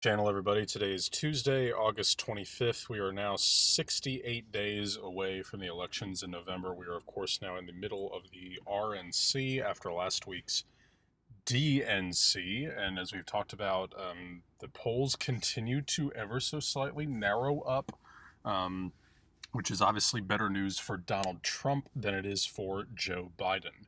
Channel, everybody. Today is Tuesday, August 25th. We are now 68 days away from the elections in November. We are, of course, now in the middle of the RNC after last week's DNC. And as we've talked about, the polls continue to ever so slightly narrow up, which is obviously better news for Donald Trump than it is for Joe Biden.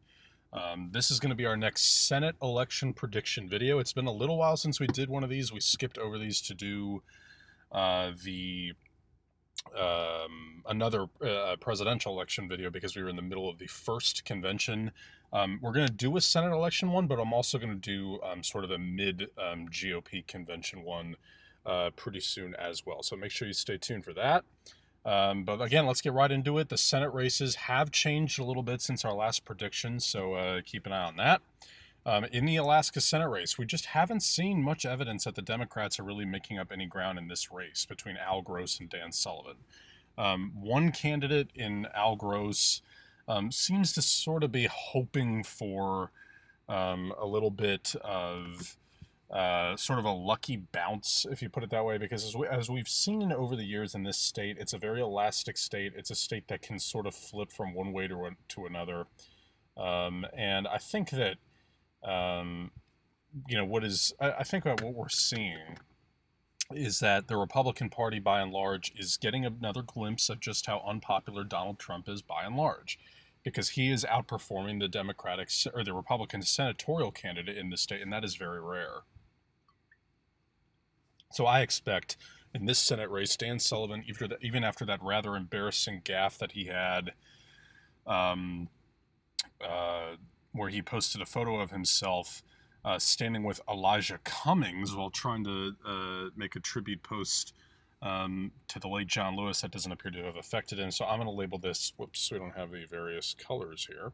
This is going to be our next Senate election prediction video. It's been a little while since we did one of these. We skipped over these to do another presidential election video because we were in the middle of the first convention. We're going to do a Senate election one, but I'm also going to do sort of a mid GOP convention one pretty soon as well. So make sure you stay tuned for that. But again, let's get right into it. The Senate races have changed a little bit since our last prediction, so keep an eye on that. In the Alaska Senate race, we just haven't seen much evidence that the Democrats are really making up any ground in this race between Al Gross and Dan Sullivan. One candidate in Al Gross seems to sort of be hoping for a little bit of sort of a lucky bounce, if you put it that way, because as we've seen over the years in this state, it's a very elastic state. It's a state that can sort of flip from one way to another. And I think that, I think that what we're seeing is that the Republican Party, by and large, is getting another glimpse of just how unpopular Donald Trump is, by and large, because he is outperforming the Republican senatorial candidate in the state, and that is very rare. So I expect in this Senate race, Dan Sullivan, even after that rather embarrassing gaffe that he had, where he posted a photo of himself standing with Elijah Cummings while trying to make a tribute post to the late John Lewis, that doesn't appear to have affected him. So I'm going to label this, whoops, we don't have the various colors here.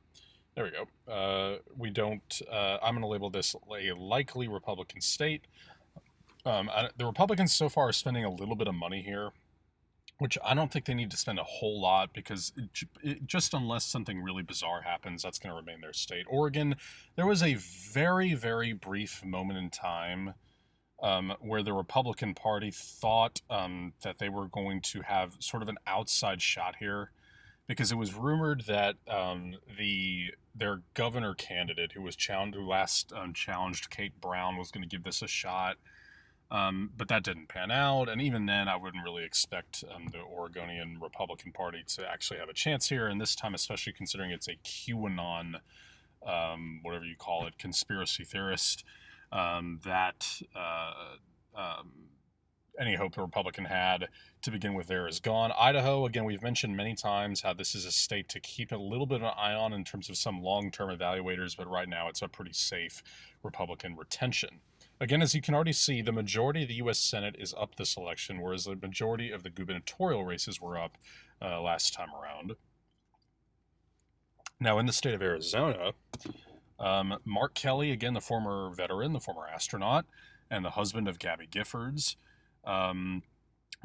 There we go. I'm going to label this a likely Republican state. The Republicans so far are spending a little bit of money here, which I don't think they need to spend a whole lot, because just unless something really bizarre happens, that's going to remain their state. Oregon, there was a very, very brief moment in time where the Republican Party thought that they were going to have sort of an outside shot here, because it was rumored that their governor candidate, who last challenged Kate Brown, was going to give this a shot. But that didn't pan out, and even then I wouldn't really expect the Oregonian Republican Party to actually have a chance here, and this time especially considering it's a QAnon, whatever you call it, conspiracy theorist, any hope the Republican had to begin with there is gone. Idaho, again, we've mentioned many times how this is a state to keep a little bit of an eye on in terms of some long-term evaluators, but right now it's a pretty safe Republican retention. Again, as you can already see, the majority of the U.S. Senate is up this election, whereas the majority of the gubernatorial races were up last time around. Now, in the state of Arizona, Mark Kelly, again, the former veteran, the former astronaut, and the husband of Gabby Giffords,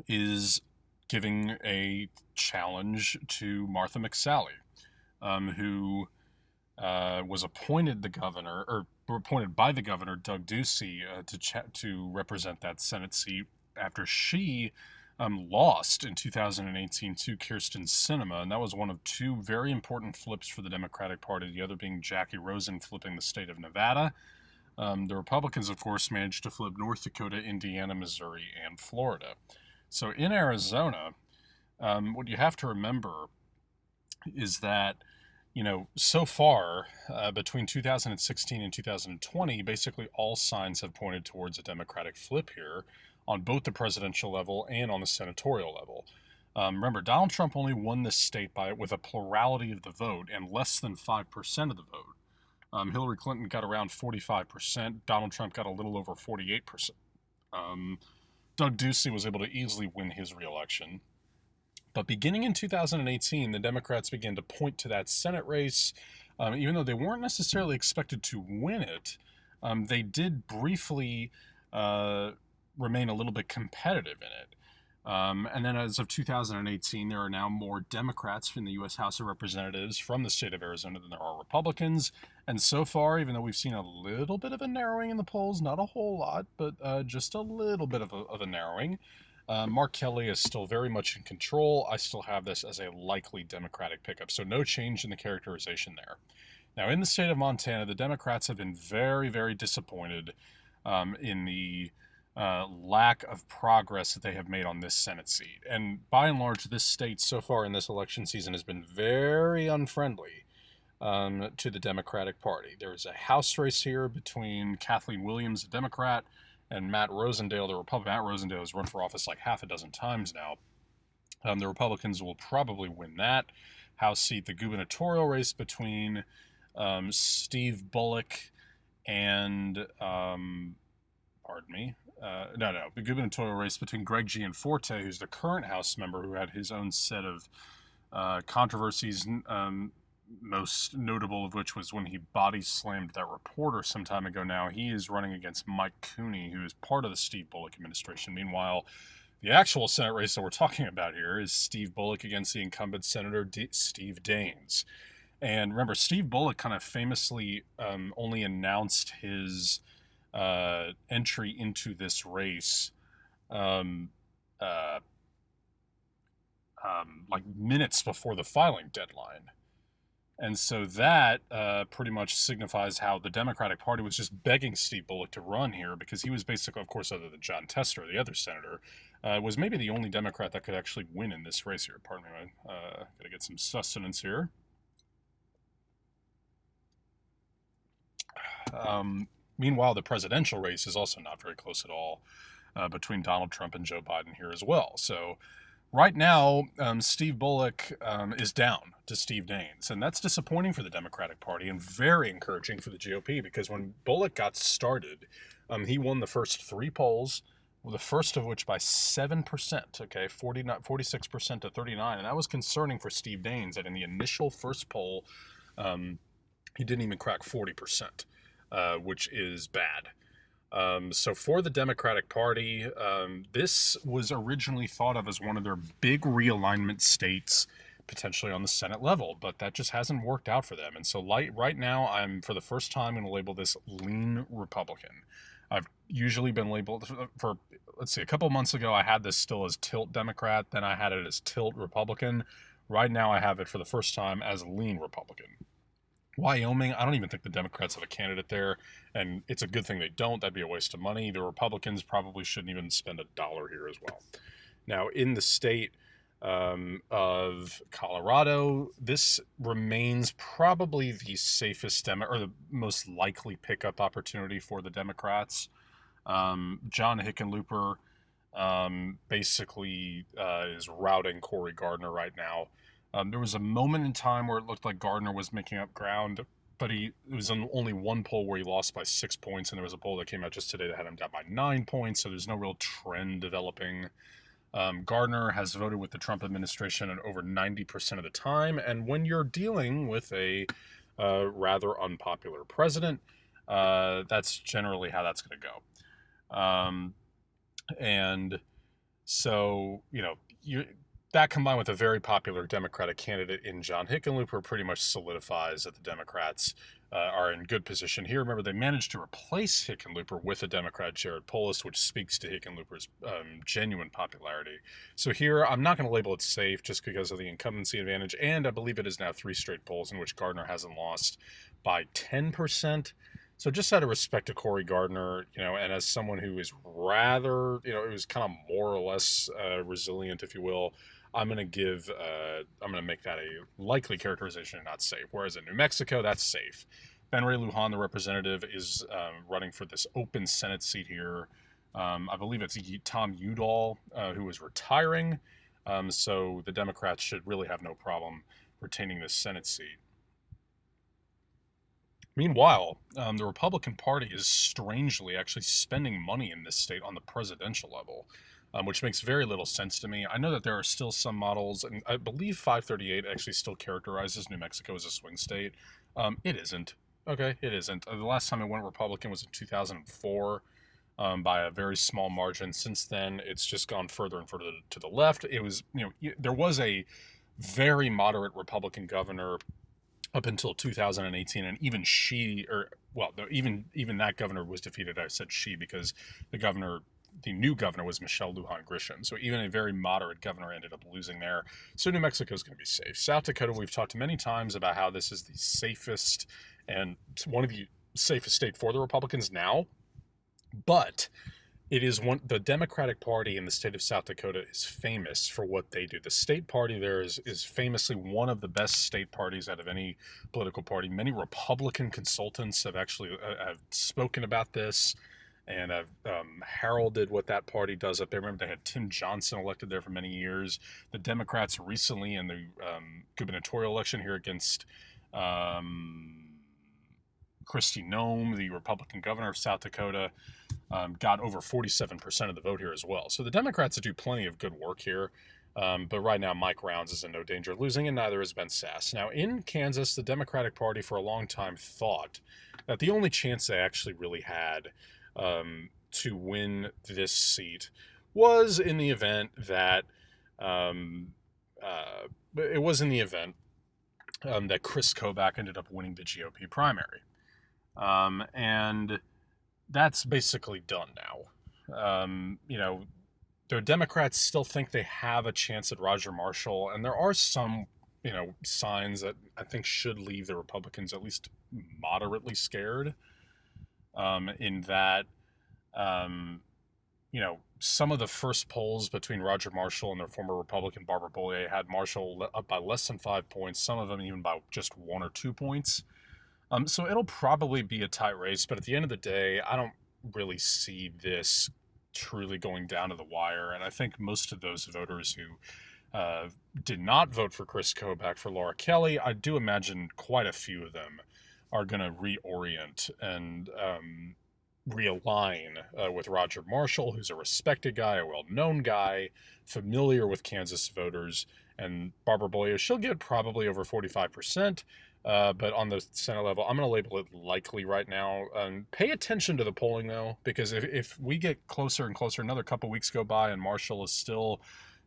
is giving a challenge to Martha McSally, who was appointed by the governor, Doug Ducey, to represent that Senate seat after she lost in 2018 to Kyrsten Sinema, and that was one of two very important flips for the Democratic Party, the other being Jackie Rosen flipping the state of Nevada. The Republicans, of course, managed to flip North Dakota, Indiana, Missouri, and Florida. So in Arizona, what you have to remember is that, so far, between 2016 and 2020, basically all signs have pointed towards a Democratic flip here on both the presidential level and on the senatorial level. Remember, Donald Trump only won this state with a plurality of the vote and less than 5% of the vote. Hillary Clinton got around 45%. Donald Trump got a little over 48%. Doug Ducey was able to easily win his reelection. But beginning in 2018, the Democrats began to point to that Senate race. Even though they weren't necessarily expected to win it, they did briefly remain a little bit competitive in it. And then as of 2018, there are now more Democrats in the U.S. House of Representatives from the state of Arizona than there are Republicans. And so far, even though we've seen a little bit of a narrowing in the polls, not a whole lot, but just a little bit of a narrowing, Mark Kelly is still very much in control. I still have this as a likely Democratic pickup, so no change in the characterization there. Now, in the state of Montana, the Democrats have been very, very disappointed in the lack of progress that they have made on this Senate seat. And by and large, this state so far in this election season has been very unfriendly to the Democratic Party. There is a House race here between Kathleen Williams, a Democrat, and Matt Rosendale, the Republican. Matt Rosendale has run for office like half a dozen times now. The Republicans will probably win that House seat. The gubernatorial race between Steve Bullock and, the gubernatorial race between Greg Gianforte, who's the current House member who had his own set of controversies, most notable of which was when he body slammed that reporter some time ago now. He is running against Mike Cooney, who is part of the Steve Bullock administration. Meanwhile, the actual Senate race that we're talking about here is Steve Bullock against the incumbent Senator Steve Daines. And remember, Steve Bullock kind of famously only announced his entry into this race like minutes before the filing deadline. And so that pretty much signifies how the Democratic Party was just begging Steve Bullock to run here, because he was basically, of course, other than Jon Tester, the other senator, was maybe the only Democrat that could actually win in this race here. Pardon me, gotta get some sustenance here. Meanwhile, the presidential race is also not very close at all between Donald Trump and Joe Biden here as well. So right now, Steve Bullock is down to Steve Daines, and that's disappointing for the Democratic Party and very encouraging for the GOP, because when Bullock got started, he won the first three polls, the first of which by 7%, okay, 46% to 39, and that was concerning for Steve Daines, that in the initial first poll, he didn't even crack 40%, which is bad. So for the Democratic Party, this was originally thought of as one of their big realignment states, potentially on the Senate level, but that just hasn't worked out for them. And so right now, I'm, for the first time, going to label this lean Republican. I've usually been labeled for, let's see, a couple months ago, I had this still as tilt Democrat, then I had it as tilt Republican. Right now, I have it for the first time as lean Republican. Wyoming, I don't even think the Democrats have a candidate there, and it's a good thing they don't. That'd be a waste of money. The Republicans probably shouldn't even spend $1 here as well. Now, in the state of Colorado, this remains probably the safest or the most likely pickup opportunity for the Democrats. John Hickenlooper basically is routing Cory Gardner right now. There was a moment in time where it looked like Gardner was making up ground, but it was on only one poll where he lost by 6 points, and there was a poll that came out just today that had him down by 9 points, so there's no real trend developing. Gardner has voted with the Trump administration at over 90% of the time, and when you're dealing with a rather unpopular president, that's generally how that's going to go. And so, that combined with a very popular Democratic candidate in John Hickenlooper pretty much solidifies that the Democrats are in good position here. Remember, they managed to replace Hickenlooper with a Democrat, Jared Polis, which speaks to Hickenlooper's genuine popularity. So here, I'm not going to label it safe just because of the incumbency advantage, and I believe it is now 3 straight polls in which Gardner hasn't lost by 10%. So just out of respect to Cory Gardner, and as someone who is rather, it was kind of more or less resilient, if you will, I'm going to make that a likely characterization and not safe. Whereas in New Mexico, that's safe. Ben Ray Lujan, the representative, is running for this open Senate seat here. I believe it's Tom Udall, who is retiring. So the Democrats should really have no problem retaining this Senate seat. Meanwhile, the Republican Party is strangely actually spending money in this state on the presidential level, which makes very little sense to me. I know that there are still some models, and I believe 538 actually still characterizes New Mexico as a swing state. It isn't. Okay, it isn't. The last time it went Republican was in 2004. by a very small margin. Since then, it's just gone further and further to the left. It was, there was a very moderate Republican governor up until 2018, and even she, or well, even that governor was defeated. I said she because the new governor was Michelle Lujan Grisham. So even a very moderate governor ended up losing there. So New Mexico is going to be safe. South Dakota, we've talked many times about how this is the safest and one of the safest state for the Republicans now, but it is the Democratic Party in the state of South Dakota is famous for what they do. The state party there is famously one of the best state parties out of any political party. Many Republican consultants have actually have spoken about this and have heralded what that party does up there. Remember, they had Tim Johnson elected there for many years. The Democrats recently in the gubernatorial election here against Kristi Noem, the Republican governor of South Dakota, got over 47% of the vote here as well. So the Democrats do plenty of good work here. But right now, Mike Rounds is in no danger of losing, and neither is Ben Sasse. Now, in Kansas, the Democratic Party for a long time thought that the only chance they actually really had to win this seat was in the event that that Chris Kobach ended up winning the GOP primary. And that's basically done now. The Democrats still think they have a chance at Roger Marshall, and there are some, signs that I think should leave the Republicans at least moderately scared, in that, some of the first polls between Roger Marshall and their former Republican Barbara Bollier had Marshall up by less than 5 points, some of them even by just 1 or 2 points. So it'll probably be a tight race, but at the end of the day, I don't really see this truly going down to the wire. And I think most of those voters who did not vote for Chris Kobach for Laura Kelly, I do imagine quite a few of them are going to reorient and realign with Roger Marshall, who's a respected guy, a well-known guy, familiar with Kansas voters. And Barbara Bollier, she'll get probably over 45%. But on the Senate level, I'm going to label it likely right now. Pay attention to the polling, though, because if we get closer and closer, another couple weeks go by and Marshall is still,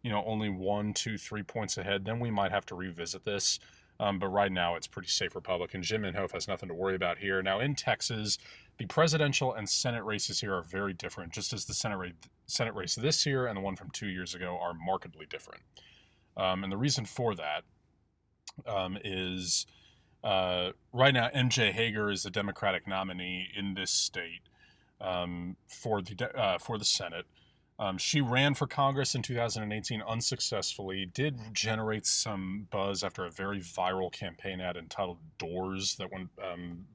only 1, 2, 3 points ahead, then we might have to revisit this. But right now, it's pretty safe Republican. Jim Inhofe has nothing to worry about here. Now, in Texas, the presidential and Senate races here are very different, just as the Senate race this year and the one from 2 years ago are markedly different. And the reason for that is... right now, MJ Hager is the Democratic nominee in this state for the Senate. She ran for Congress in 2018 unsuccessfully, did generate some buzz after a very viral campaign ad entitled Doors that went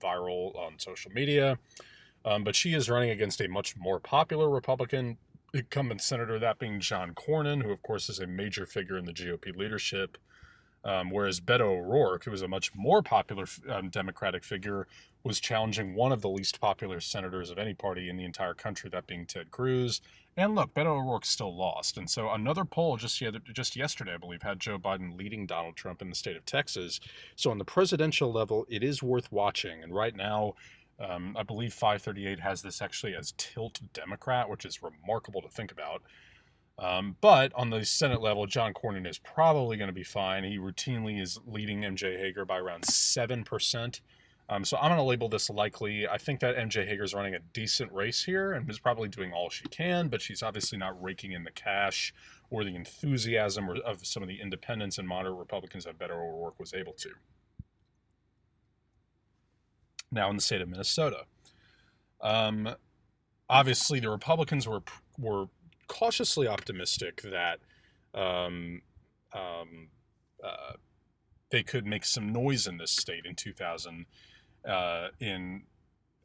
viral on social media. But she is running against a much more popular Republican incumbent senator, that being John Cornyn, who, of course, is a major figure in the GOP leadership. Whereas Beto O'Rourke, who was a much more popular Democratic figure, was challenging one of the least popular senators of any party in the entire country, that being Ted Cruz. And look, Beto O'Rourke still lost. And so another poll just yesterday, I believe, had Joe Biden leading Donald Trump in the state of Texas. So on the presidential level, it is worth watching. And right now, I believe 538 has this actually as tilt Democrat, which is remarkable to think about. But on the Senate level, John Cornyn is probably going to be fine. He routinely is leading MJ Hager by around 7%. So I'm going to label this likely. I think that MJ Hager is running a decent race here and is probably doing all she can, but she's obviously not raking in the cash or the enthusiasm of some of the independents and moderate Republicans that Beto O'Rourke was able to. Now in the state of Minnesota, obviously the Republicans were cautiously optimistic that they could make some noise in this state in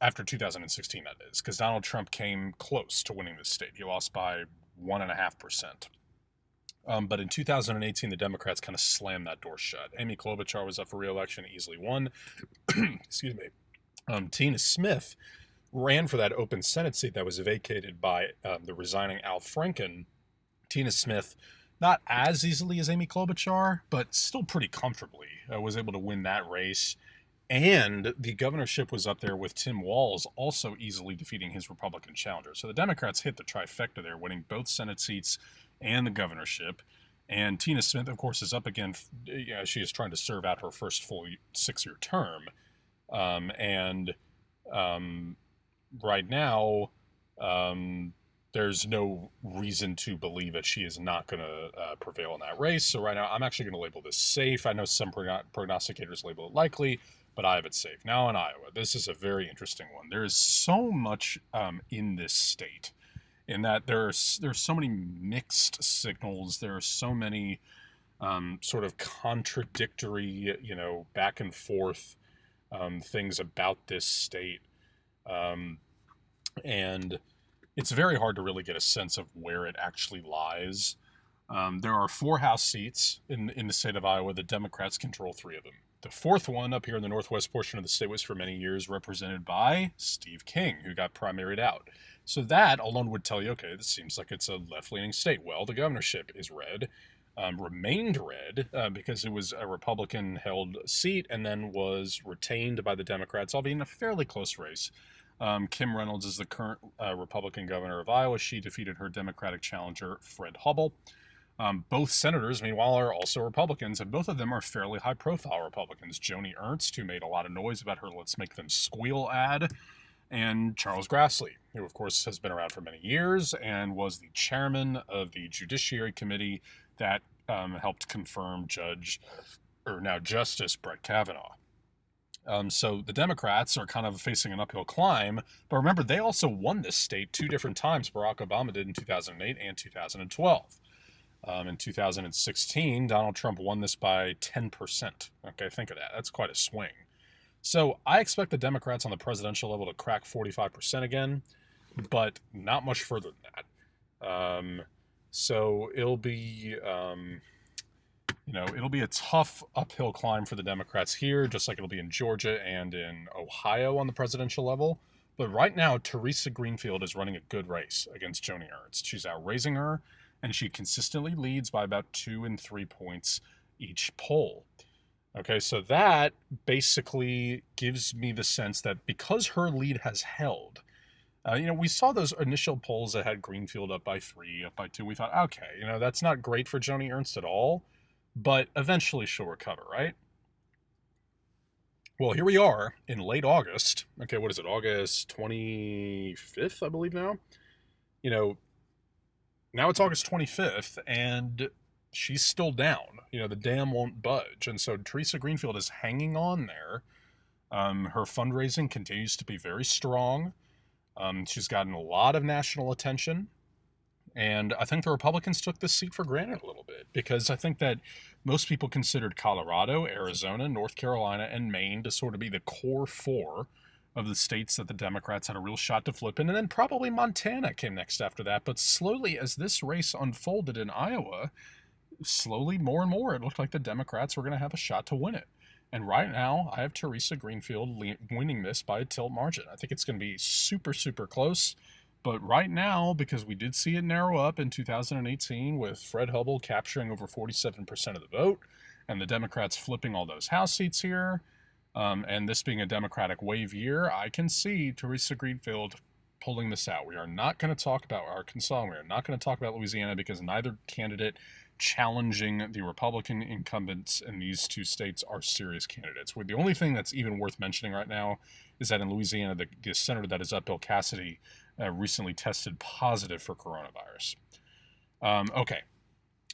after 2016, that is, because Donald Trump came close to winning this state. He lost by 1.5%. But in 2018, the Democrats kind of slammed that door shut. Amy Klobuchar was up for re-election, easily won. Excuse me. Tina Smith ran for that open Senate seat that was vacated by the resigning Al Franken. Tina Smith, not as easily as Amy Klobuchar, but still pretty comfortably, was able to win that race. And the governorship was up there with Tim Walz also easily defeating his Republican challenger. So the Democrats hit the trifecta there, winning both Senate seats and the governorship. And Tina Smith, of course, is up again. She is trying to serve out her first full 6-year term. And right now, there's no reason to believe that she is not going to prevail in that race. So right now, I'm actually going to label this safe. I know some prognosticators label it likely, but I have it safe. Now in Iowa, this is a very interesting one. There is so much in this state, in that there's so many mixed signals. There are so many sort of contradictory, back and forth things about this state. And it's very hard to really get a sense of where it actually lies. There are 4 House seats in the state of Iowa. The Democrats control 3 of them. The 4th one up here in the northwest portion of the state was for many years represented by Steve King, who got primaried out. So that alone would tell you, okay, this seems like it's a left-leaning state. Well, the governorship is red, remained red because it was a Republican-held seat and then was retained by the Democrats, albeit in a fairly close race. Kim Reynolds is the current Republican governor of Iowa. She defeated her Democratic challenger, Fred Hubbell. Both senators, meanwhile, are also Republicans, and both of them are fairly high-profile Republicans. Joni Ernst, who made a lot of noise about her "Let's Make Them Squeal" ad, and Charles Grassley, who, of course, has been around for many years and was the chairman of the Judiciary Committee that helped confirm Justice Brett Kavanaugh. So the Democrats are kind of facing an uphill climb, but remember, they also won this state 2 different times. Barack Obama did in 2008 and 2012. In 2016, Donald Trump won this by 10%. Okay, think of that. That's quite a swing. So I expect the Democrats on the presidential level to crack 45% again, but not much further than that. So it'll be, it'll be a tough uphill climb for the Democrats here, just like it'll be in Georgia and in Ohio on the presidential level. But right now, Teresa Greenfield is running a good race against Joni Ernst. She's outraising her, and she consistently leads by about 2 and 3 points each poll. Okay, so that basically gives me the sense that because her lead has held, we saw those initial polls that had Greenfield up by 3, up by 2. We thought, okay, that's not great for Joni Ernst at all, but eventually she'll recover, right? Well, here we are in late August. Okay, what is it, August 25th, I believe now? Now it's August 25th, and she's still down. The dam won't budge. And so Teresa Greenfield is hanging on there. Her fundraising continues to be very strong. She's gotten a lot of national attention. And I think the Republicans took this seat for granted a little bit, because I think that most people considered Colorado, Arizona, North Carolina, and Maine to sort of be the core 4 of the states that the Democrats had a real shot to flip in, and then probably Montana came next after that. But slowly, as this race unfolded in Iowa, slowly, more and more, it looked like the Democrats were going to have a shot to win it. And right now, I have Teresa Greenfield winning this by a tilt margin. I think it's going to be super, super close. But right now, because we did see it narrow up in 2018 with Fred Hubbell capturing over 47% of the vote, and the Democrats flipping all those House seats here, and this being a Democratic wave year, I can see Teresa Greenfield pulling this out. We are not going to talk about Arkansas. We are not going to talk about Louisiana, because neither candidate challenging the Republican incumbents in these 2 states are serious candidates. The only thing that's even worth mentioning right now is that in Louisiana, the senator that is up, Bill Cassidy, recently tested positive for coronavirus. Okay,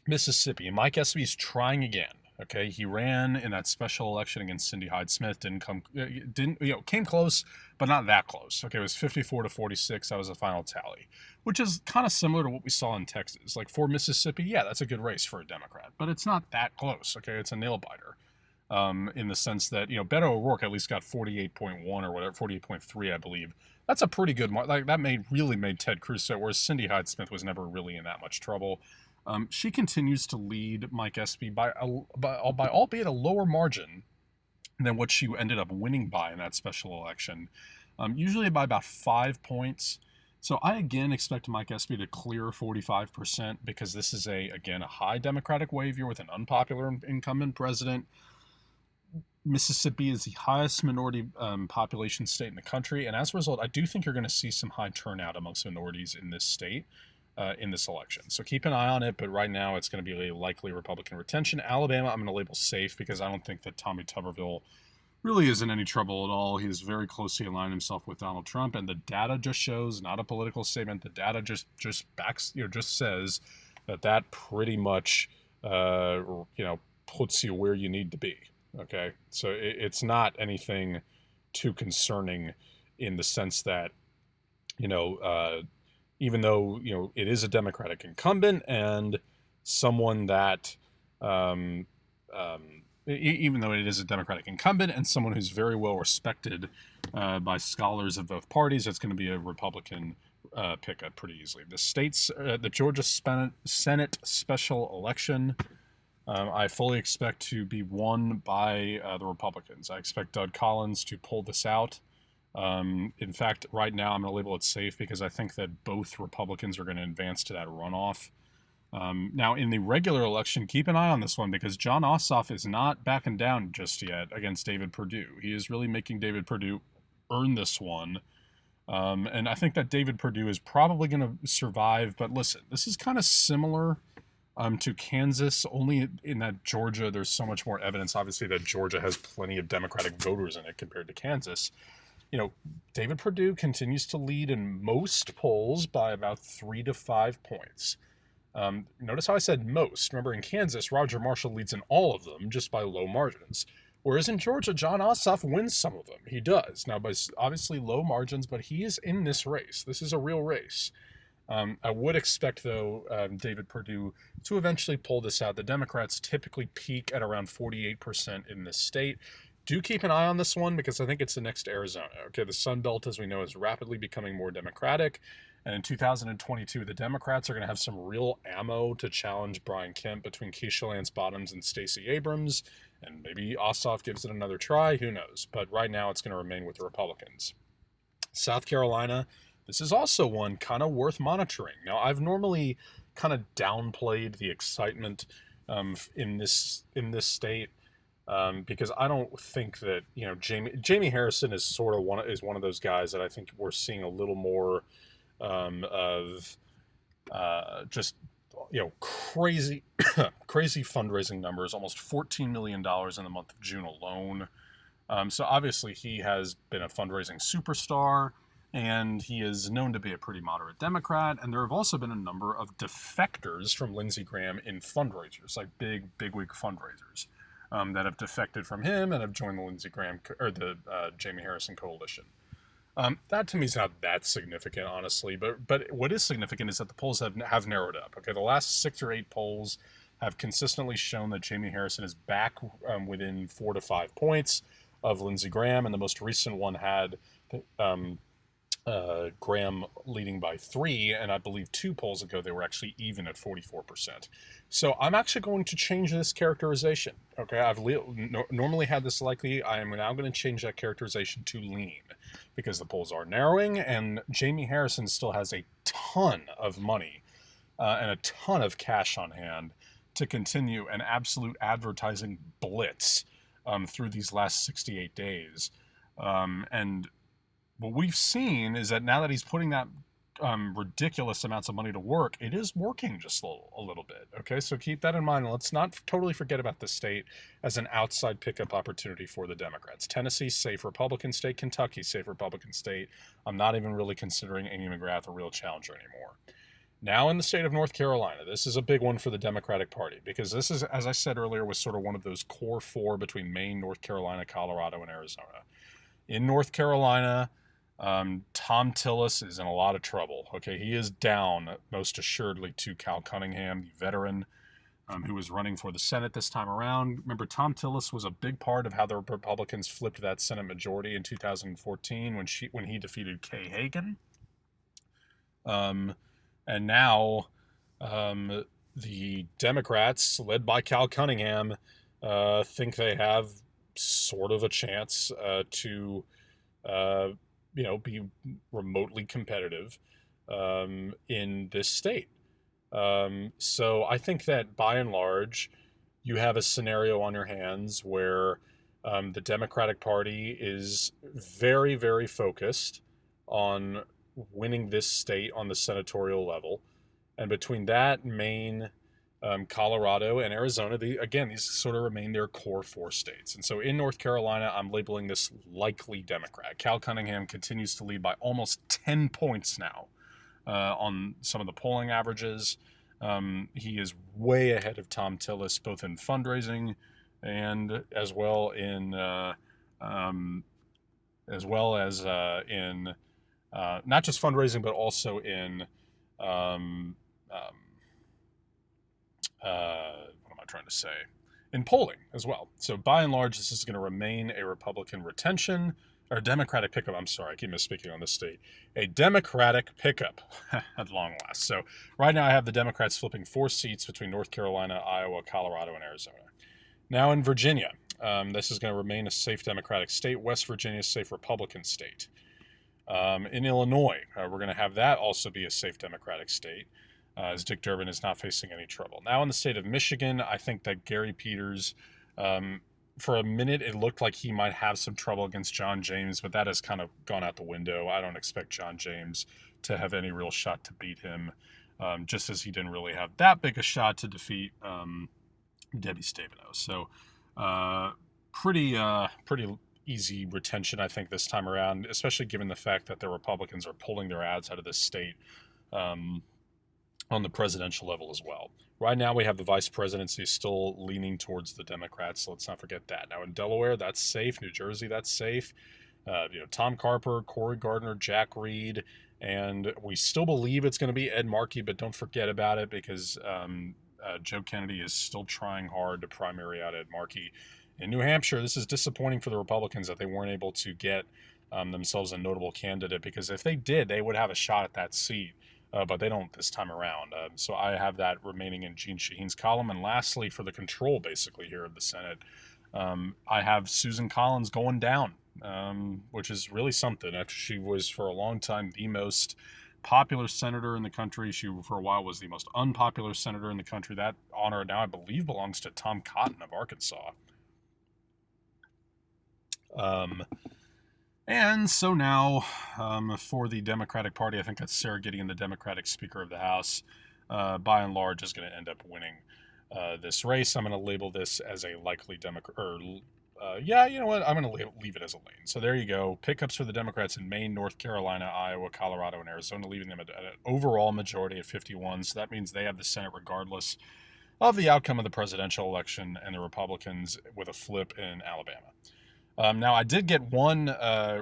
Mississippi. Mike Espy's trying again. Okay, he ran in that special election against Cindy Hyde-Smith. Came close, but not that close. Okay, it was 54-46. That was the final tally, which is kind of similar to what we saw in Texas. Like for Mississippi, yeah, that's a good race for a Democrat, but it's not that close. Okay, it's a nail biter. In the sense that, Beto O'Rourke at least got 48.1 or whatever, 48.3, I believe. That's a pretty good mark. Like that really made Ted Cruz sit, whereas Cindy Hyde-Smith was never really in that much trouble. She continues to lead Mike Espy by albeit a lower margin than what she ended up winning by in that special election, usually by about 5 points. So I again expect Mike Espy to clear 45%, because this is a high Democratic wave year with an unpopular incumbent president. Mississippi is the highest minority population state in the country, and as a result, I do think you're going to see some high turnout amongst minorities in this state in this election. So keep an eye on it, but right now it's going to be a likely Republican retention. Alabama, I'm going to label safe because I don't think that Tommy Tuberville really is in any trouble at all. He is very closely aligned himself with Donald Trump, and the data just shows, not a political statement, the data just backs, just says that pretty much, puts you where you need to be. Okay, so it's not anything too concerning in the sense that, even though it is a Democratic incumbent and someone that, even though it is a Democratic incumbent and someone who's very well respected by scholars of both parties, it's going to be a Republican pickup pretty easily. The Georgia Senate special election, I fully expect to be won by the Republicans. I expect Doug Collins to pull this out. In fact, right now I'm going to label it safe because I think that both Republicans are going to advance to that runoff. Now, in the regular election, keep an eye on this one because Jon Ossoff is not backing down just yet against David Perdue. He is really making David Perdue earn this one. And I think that David Perdue is probably going to survive. But listen, this is kind of similar to Kansas, only in that Georgia, there's so much more evidence, obviously, that Georgia has plenty of Democratic voters in it compared to Kansas. David Perdue continues to lead in most polls by about 3 to 5 points. Notice how I said most. Remember, in Kansas, Roger Marshall leads in all of them just by low margins. Whereas in Georgia, Jon Ossoff wins some of them. He does. Now, by obviously low margins, but he is in this race. This is a real race. I would expect, though, David Perdue to eventually pull this out. The Democrats typically peak at around 48% in this state. Do keep an eye on this one because I think it's the next Arizona. Okay, the Sun Belt, as we know, is rapidly becoming more Democratic. And in 2022, the Democrats are going to have some real ammo to challenge Brian Kemp between Keisha Lance Bottoms and Stacey Abrams. And maybe Ossoff gives it another try. Who knows? But right now, it's going to remain with the Republicans. South Carolina, this is also one kind of worth monitoring. Now, I've normally kind of downplayed the excitement in this state because I don't think that Jamie Harrison is sort of one of those guys that I think we're seeing a little more of just crazy crazy fundraising numbers, almost $14 million in the month of June alone. So obviously he has been a fundraising superstar. And he is known to be a pretty moderate Democrat. And there have also been a number of defectors from Lindsey Graham in fundraisers, like bigwig fundraisers, that have defected from him and have joined the Lindsey Graham or the Jamie Harrison coalition. That to me is not that significant, honestly. But what is significant is that the polls have narrowed up. Okay, the last 6 or 8 polls have consistently shown that Jamie Harrison is back within 4 to 5 points of Lindsey Graham, and the most recent one had Graham leading by 3, and I believe 2 polls ago they were actually even at 44%. So I'm actually going to change this characterization. Okay, I've normally had this likely. I am now going to change that characterization to lean because the polls are narrowing, and Jamie Harrison still has a ton of money and a ton of cash on hand to continue an absolute advertising blitz through these last 68 days. And what we've seen is that now that he's putting that ridiculous amounts of money to work, it is working just a little bit. Okay, so keep that in mind. And let's not totally forget about the state as an outside pickup opportunity for the Democrats. Tennessee, safe Republican state. Kentucky, safe Republican state. I'm not even really considering Amy McGrath a real challenger anymore. Now in the state of North Carolina, this is a big one for the Democratic Party because this is, as I said earlier, was sort of one of those core 4 between Maine, North Carolina, Colorado, and Arizona. In North Carolina, Tom Tillis is in a lot of trouble. Okay, he is down most assuredly to Cal Cunningham, the veteran who was running for the Senate this time around. Remember, Tom Tillis was a big part of how the Republicans flipped that Senate majority in 2014 when he defeated Kay Hagan. And now the Democrats, led by Cal Cunningham, think they have sort of a chance to be remotely competitive in this state. So I think that by and large, you have a scenario on your hands where The Democratic Party is very, very focused on winning this state on the senatorial level. And between that, Maine, Colorado, and Arizona, these sort of remain their core four states. And so in North Carolina, I'm labeling this likely Democrat. Cal Cunningham continues to lead by almost 10 points now on some of the polling averages. He is way ahead of Tom Tillis, both in fundraising and as well in not just fundraising, but also in what am I trying to say? In polling as well. So by and large, this is going to remain a Republican retention or Democratic pickup. I'm sorry, I keep misspeaking on this state. A Democratic pickup at long last. So right now I have the Democrats flipping 4 seats between North Carolina, Iowa, Colorado, and Arizona. Now in Virginia, this is going to remain a safe Democratic state. West Virginia, safe Republican state. In Illinois, we're going to have that also be a safe Democratic state, as Dick Durbin is not facing any trouble. Now in the state of Michigan, I think that Gary Peters, for a minute, it looked like he might have some trouble against John James, but that has kind of gone out the window. I don't expect John James to have any real shot to beat him, just as he didn't really have that big a shot to defeat Debbie Stabenow. So pretty easy retention, I think, this time around, especially given the fact that the Republicans are pulling their ads out of this state on the presidential level as well. Right now, we have the vice presidency still leaning towards the Democrats, so let's not forget that. Now, in Delaware, that's safe. New Jersey, that's safe. Tom Carper, Cory Gardner, Jack Reed, and we still believe it's going to be Ed Markey, but don't forget about it because Joe Kennedy is still trying hard to primary out Ed Markey. In New Hampshire, this is disappointing for the Republicans that they weren't able to get themselves a notable candidate, because if they did, they would have a shot at that seat. But they don't this time around. So I have that remaining in Jeanne Shaheen's column. And lastly, for the control, basically, here of the Senate, I have Susan Collins going down, which is really something after she was, for a long time, the most popular senator in the country. She, for a while, was the most unpopular senator in the country. That honor now, I believe, belongs to Tom Cotton of Arkansas. And so now, for the Democratic Party, I think that's Sarah Gideon, the Democratic Speaker of the House, by and large, is going to end up winning this race. I'm going to label this as a likely Democrat. You know what? I'm going to leave it as a lane. So there you go. Pickups for the Democrats in Maine, North Carolina, Iowa, Colorado, and Arizona, leaving them at an overall majority of 51. So that means they have the Senate regardless of the outcome of the presidential election, and the Republicans with a flip in Alabama. Now, I did get one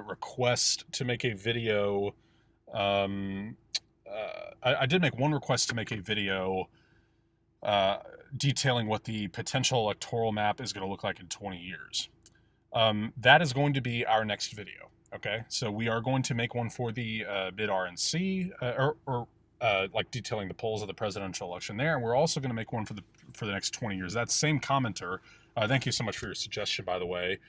request to make a video. I did make one request to make a video detailing what the potential electoral map is going to look like in 20 years. That is going to be our next video. Okay, so we are going to make one for the mid-RNC, like detailing the polls of the presidential election there, and we're also going to make one for the next 20 years. That same commenter, thank you so much for your suggestion, by the way.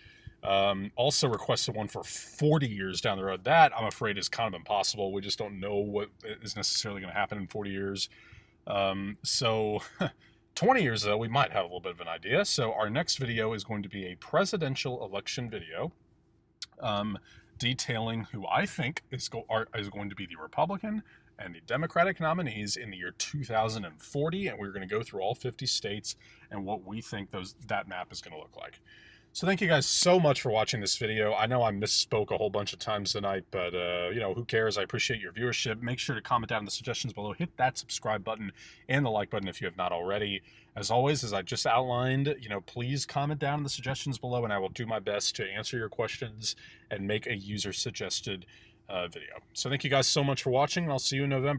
Also requested one for 40 years down the road. That, I'm afraid, is kind of impossible. We just don't know what is necessarily going to happen in 40 years. So 20 years, though, we might have a little bit of an idea. So our next video is going to be a presidential election video detailing who I think is going to be the Republican and the Democratic nominees in the year 2040. And we're going to go through all 50 states and what we think that map is going to look like. So thank you guys so much for watching this video. I know I misspoke a whole bunch of times tonight, but who cares? I appreciate your viewership. Make sure to comment down in the suggestions below. Hit that subscribe button and the like button if you have not already. As always, as I just outlined, please comment down in the suggestions below, and I will do my best to answer your questions and make a user-suggested video. So thank you guys so much for watching, and I'll see you in November.